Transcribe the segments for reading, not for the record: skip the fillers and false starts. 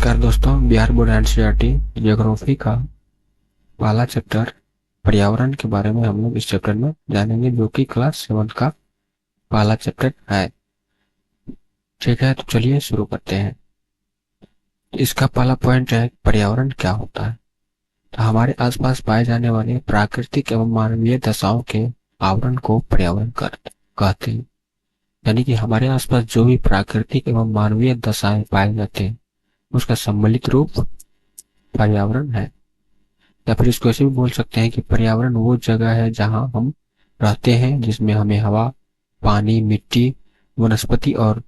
नमस्कार दोस्तों, Bihar board NCERT geography का पहला चैप्टर पर्यावरण के बारे में हम लोग इस चैप्टर में जानेंगे, जो कि क्लास 7 का पहला चैप्टर है। ठीक है, तो चलिए शुरू करते हैं। इसका पहला पॉइंट है पर्यावरण क्या होता है। तो हमारे आसपास पाए जाने वाले प्राकृतिक एवं मानवीय दशाओं के आवरण को पर्यावरण कहते हैं। यानी कि हमारे आसपास जो भी प्राकृतिक एवं मानवीय दशाएं पाए जाते हैं उसका सम्मिलित रूप पर्यावरण है। या फिर इसको ऐसे भी बोल सकते हैं कि पर्यावरण वो जगह है जहां हम रहते हैं, जिसमें हमें हवा, पानी, मिट्टी, वनस्पति और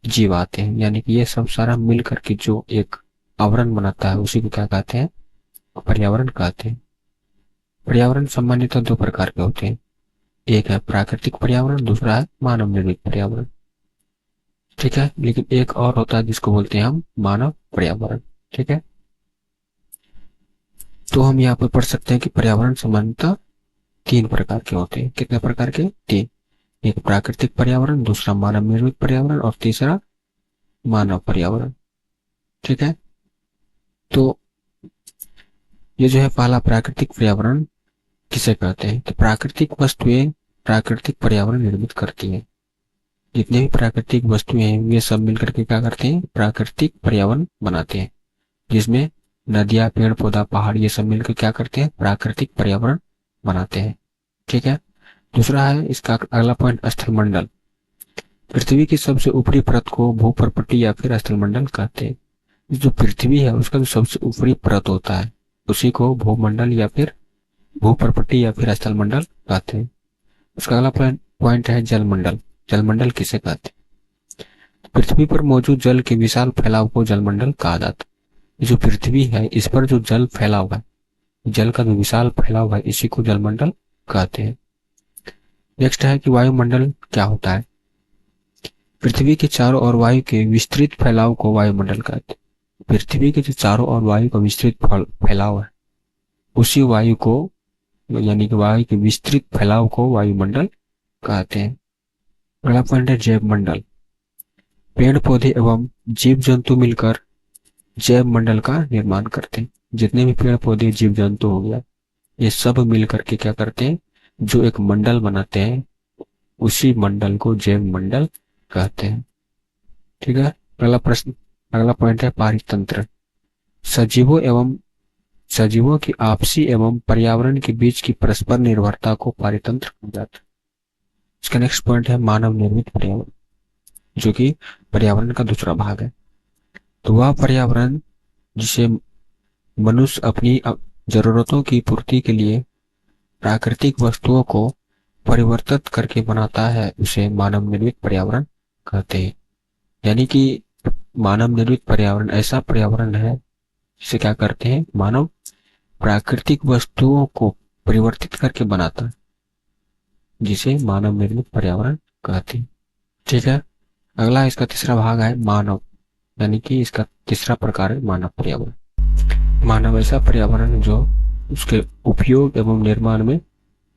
जीव आते हैं। यानी कि ये सब सारा मिल करके जो एक आवरण बनाता है उसी को क्या कहते हैं, पर्यावरण कहते हैं। पर्यावरण सामान्यतः दो प्रकार के होते हैं, एक है प्राकृतिक पर्यावरण, दूसरा है मानव निर्मित पर्यावरण। ठीक है, लेकिन एक और होता है जिसको बोलते हैं हम मानव पर्यावरण। ठीक है, तो हम यहाँ पर पढ़ सकते हैं कि पर्यावरण सामान्यतः तीन प्रकार के होते हैं। कितने प्रकार के? तीन। एक प्राकृतिक पर्यावरण, दूसरा मानव निर्मित पर्यावरण और तीसरा मानव पर्यावरण। ठीक है, तो ये जो है पहला प्राकृतिक पर्यावरण किसे कहते हैं? तो प्राकृतिक वस्तुएं प्राकृतिक पर्यावरण निर्मित करती हैं। जितने भी प्राकृतिक वस्तुएं हैं ये सब मिलकर के क्या करते हैं? प्राकृतिक पर्यावरण बनाते हैं, जिसमें नदियां, पेड़ पौधा, पहाड़ ये सब मिलकर क्या करते हैं? प्राकृतिक पर्यावरण बनाते हैं। ठीक है, दूसरा है इसका अगला पॉइंट स्थलमंडल। पृथ्वी की सबसे ऊपरी परत को भूपर्पटी या फिर स्थलमंडल कहते हैं। जो पृथ्वी है उसका जो सबसे ऊपरी परत होता है उसी को भूमंडल या फिर भूपर्पटी या फिर स्थलमंडल कहते हैं। उसका अगला पॉइंट है जलमंडल। जलमंडल किसे कहते हैं? पृथ्वी पर मौजूद जल के विशाल फैलाव को जलमंडल कहा जाता है। जो पृथ्वी है इस पर जो जल फैला हुआ है, जल का जो विशाल फैलाव है, इसी को जलमंडल कहते हैं। नेक्स्ट है कि वायुमंडल क्या होता है। पृथ्वी के चारों ओर वायु के विस्तृत फैलाव को वायुमंडल कहते हैं। पृथ्वी के जो चारों ओर वायु का विस्तृत फैलाव है उसी वायु को, यानी कि वायु के विस्तृत फैलाव को वायुमंडल कहते हैं। अगला पॉइंट है जैव मंडल। पेड़ पौधे एवं जीव जंतु मिलकर जैव मंडल का निर्माण करते हैं। जितने भी पेड़ पौधे, जीव जंतु हो गया, ये सब मिलकर के क्या करते हैं? जो एक मंडल बनाते हैं उसी मंडल को जैव मंडल कहते हैं। ठीक है, अगला पॉइंट है पारितंत्र। सजीवों की आपसी एवं पर्यावरण के बीच की परस्पर निर्भरता को पारितंत्र कहा जाता है। इसका नेक्स्ट पॉइंट है मानव निर्मित पर्यावरण, जो कि पर्यावरण का दूसरा भाग है। तो वह पर्यावरण जिसे मनुष्य अपनी जरूरतों की पूर्ति के लिए प्राकृतिक वस्तुओं को परिवर्तित करके बनाता है उसे मानव निर्मित पर्यावरण कहते हैं। यानी कि मानव निर्मित पर्यावरण ऐसा पर्यावरण है जिसे क्या करते हैं? मानव प्राकृतिक वस्तुओं को परिवर्तित करके बनाता है, जिसे मानव निर्मित पर्यावरण कहते हैं। ठीक है, अगला इसका तीसरा भाग है मानव, यानी कि इसका तीसरा प्रकार है मानव पर्यावरण। मानव ऐसा पर्यावरण जो उसके उपयोग एवं निर्माण में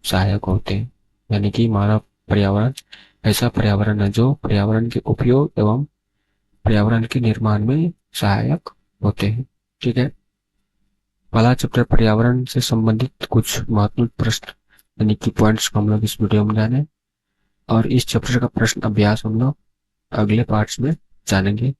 सहायक होते हैं। यानी कि मानव पर्यावरण ऐसा पर्यावरण है जो पर्यावरण के उपयोग एवं पर्यावरण के निर्माण में सहायक होते हैं। ठीक है, पहला चैप्टर पर्यावरण से संबंधित कुछ महत्वपूर्ण प्रश्न यानी कि पॉइंट्स को हम लोग इस वीडियो में जाने, और इस चैप्टर का प्रश्न अभ्यास हम लोग अगले पार्ट्स में जानेंगे।